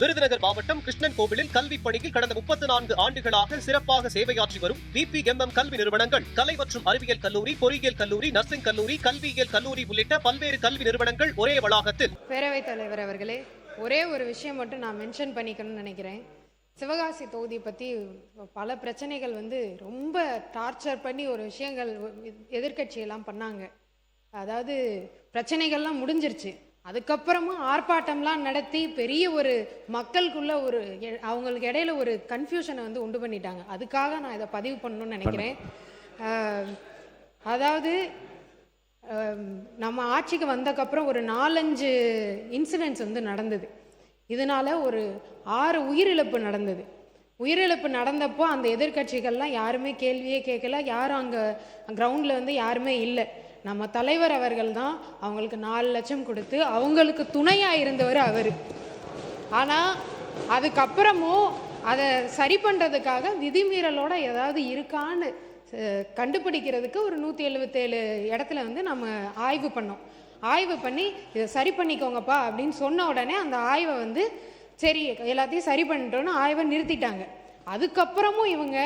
விருதுநகர் மாவட்டம் கிருஷ்ணன் கோவிலில் கல்வி பணியில் கடந்த 34 ஆண்டுகளாக சிறப்பாக சேவையாற்றி வரும் BPMM கல்வி நிறுவனங்கள், கலை மற்றும் அறிவியல் கல்லூரி, பொறியியல் கல்லூரி, நர்சிங் கல்லூரி, கல்வியியல் கல்லூரி உள்ளிட்ட பல்வேறு கல்வி நிறுவனங்கள் ஒரே வளாகத்தில். பேரவைத் தலைவர் அவர்களே, ஒரே ஒரு விஷயம் மட்டும் நான் மென்ஷன் பண்ணிக்கணும்னு நினைக்கிறேன். சிவகாசி தொகுதி பற்றி பல பிரச்சனைகள் ரொம்ப டார்ச்சர் பண்ணி ஒரு விஷயங்கள் எதிர்கட்சியெல்லாம் பண்ணாங்க. அதாவது பிரச்சனைகள்லாம் முடிஞ்சிருச்சு, அதுக்கப்புறமா ஆர்ப்பாட்டம்லாம் நடத்தி பெரிய ஒரு மக்களுக்குள்ள அவங்களுக்கு இடையில ஒரு கன்ஃபியூஷனை உண்டு பண்ணிட்டாங்க. அதுக்காக நான் இதை பதிவு பண்ணணும்னு நினைக்கிறேன். அதாவது நம்ம ஆட்சிக்கு வந்தக்கப்புறம் ஒரு 4-5 இன்சிடென்ட்ஸ் நடந்தது. இதனால ஒரு 6 உயிரிழப்பு நடந்தது. உயிரிழப்பு நடந்தப்போ அந்த எதிர்கட்சிகள்லாம் யாருமே கேள்வியே கேட்கல. யாரும் அங்கே கிரவுண்டில் யாருமே இல்லை. நம்ம தலைவர் அவர்கள் தான் அவங்களுக்கு 4 லட்சம் கொடுத்து அவங்களுக்கு துணையாக இருந்தவர் அவர். ஆனால் அதுக்கப்புறமும் அதை சரி பண்ணுறதுக்காக விதிமீறலோட ஏதாவது இருக்கான்னு கண்டுபிடிக்கிறதுக்கு ஒரு 177 இடத்துல நம்ம ஆய்வு பண்ணோம். ஆய்வு பண்ணி இதை சரி பண்ணிக்கோங்கப்பா அப்படின்னு சொன்ன உடனே அந்த ஆய்வை சரி எல்லாத்தையும் சரி பண்ணிட்டோன்னு ஆய்வை நிறுத்திட்டாங்க. அதுக்கப்புறமும் இவங்க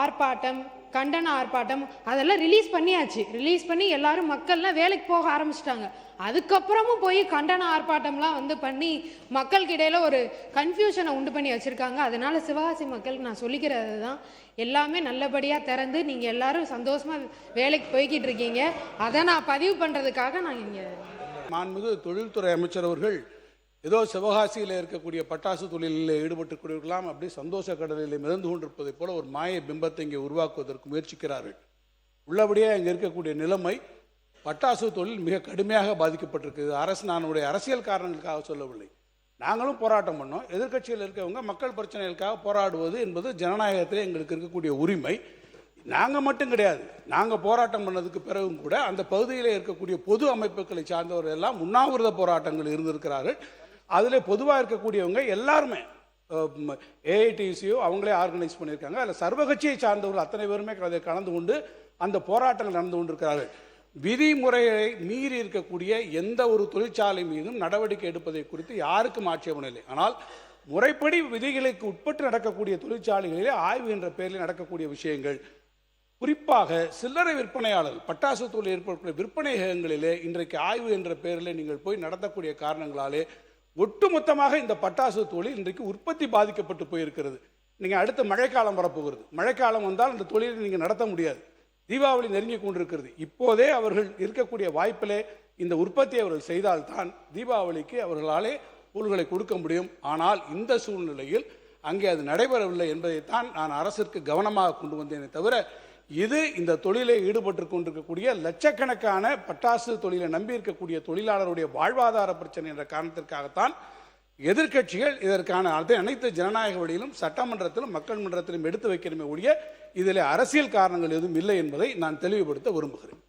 ஆர்ப்பாட்டம், கண்டன ஆர்ப்பாட்டம் அதெல்லாம் ரிலீஸ் பண்ணியாச்சு. ரிலீஸ் பண்ணி எல்லாரும் மக்கள்லாம் வேலைக்கு போக ஆரம்பிச்சிட்டாங்க. அதுக்கப்புறமும் போய் கண்டன ஆர்ப்பாட்டம்லாம் பண்ணி மக்களுக்கு இடையில ஒரு கன்ஃபியூஷனை உண்டு பண்ணி வச்சுருக்காங்க. அதனால சிவகாசி மக்களுக்கு நான் சொல்லிக்கிறது தான், எல்லாமே நல்லபடியாக திறந்து நீங்கள் எல்லாரும் சந்தோஷமாக வேலைக்கு போய்கிட்டு இருக்கீங்க. அதை நான் பதிவு பண்ணுறதுக்காக நான் இங்கே. மாண்புமிகு தொழில்துறை அமைச்சர் அவர்கள் ஏதோ சிவகாசியில் இருக்கக்கூடிய பட்டாசு தொழிலில் ஈடுபட்டுக்கூடியவர்களாம் அப்படி சந்தோஷ கடலில் மிதந்து கொண்டிருப்பதை போல ஒரு மாய பிம்பத்தை இங்கே உருவாக்குவதற்கு முயற்சிக்கிறார்கள். உள்ளபடியே இங்கே இருக்கக்கூடிய நிலைமை, பட்டாசு தொழில் மிக கடுமையாக பாதிக்கப்பட்டிருக்குது. நான் அரசியல் காரணங்களுக்காக சொல்லவில்லை. நாங்களும் போராட்டம் பண்ணோம். எதிர்கட்சியில் இருக்கவங்க மக்கள் பிரச்சனைகளுக்காக போராடுவது என்பது ஜனநாயகத்தில் எங்களுக்கு இருக்கக்கூடிய உரிமை. நாங்கள் மட்டும் கிடையாது, நாங்கள் போராட்டம் பண்ணதுக்கு பிறகும் கூட அந்த பகுதியில் இருக்கக்கூடிய பொது அமைப்புகளை சார்ந்தவர்கள் எல்லாம் உண்ணாவிரத போராட்டங்கள் இருந்திருக்கிறார்கள். அதில் பொதுவாக இருக்கக்கூடியவங்க எல்லாருமே AITCO அவங்களே ஆர்கனைஸ் பண்ணியிருக்காங்க. அதில் சர்வகட்சியை சார்ந்தவர்கள் அத்தனை பேருமே அதை கலந்து கொண்டு அந்த போராட்டங்கள் நடந்து கொண்டிருக்கிறார்கள். விதிமுறைகளை மீறி இருக்கக்கூடிய எந்த ஒரு தொழிற்சாலை மீதும் நடவடிக்கை எடுப்பதை குறித்து யாருக்கும் ஆட்சேபனை இல்லை. ஆனால் முறைப்படி விதிகளுக்கு உட்பட்டு நடக்கக்கூடிய தொழிற்சாலைகளிலே ஆய்வு என்ற பெயரில் நடக்கக்கூடிய விஷயங்கள், குறிப்பாக சில்லறை விற்பனையாளர் பட்டாசு தொழில் ஏற்படக்கூடிய விற்பனைகளிலே இன்றைக்கு ஆய்வு என்ற பெயரில் நீங்கள் போய் நடத்தக்கூடிய காரணங்களாலே ஒட்டுமொத்தமாக இந்த பட்டாசு தொழில் இன்றைக்கு உற்பத்தி பாதிக்கப்பட்டு போயிருக்கிறது. நீங்கள் அடுத்த மழைக்காலம் வரப்போகிறது. மழைக்காலம் வந்தால் இந்த தொழிலை நீங்கள் நடத்த முடியாது. தீபாவளி நெருங்கி கொண்டிருக்கிறது. இப்போதே அவர்கள் இருக்கக்கூடிய வாய்ப்பிலே இந்த உற்பத்தியை அவர்கள் செய்தால்தான் தீபாவளிக்கு அவர்களாலே பொருள்களை கொடுக்க முடியும். ஆனால் இந்த சூழ்நிலையில் அங்கே அது நடைபெறவில்லை என்பதைத்தான் நான் அரசிற்கு கவனமாக கொண்டு வந்தேனே தவிர, இது இந்த தொழிலை ஈடுபட்டு கொண்டிருக்கக்கூடிய லட்சக்கணக்கான பட்டாசு தொழிலை நம்பி இருக்கக்கூடிய தொழிலாளருடைய வாழ்வாதார பிரச்சனை என்ற காரணத்திற்காகத்தான் எதிர்கட்சிகள் இதற்கான அனைத்து ஜனநாயக வழியிலும் சட்டமன்றத்திலும் மக்கள் மன்றத்திலும் எடுத்து வைக்கிறமே ஒழிய இதில் அரசியல் காரணங்கள் எதுவும் இல்லை என்பதை நான் தெளிவுபடுத்த விரும்புகிறேன்.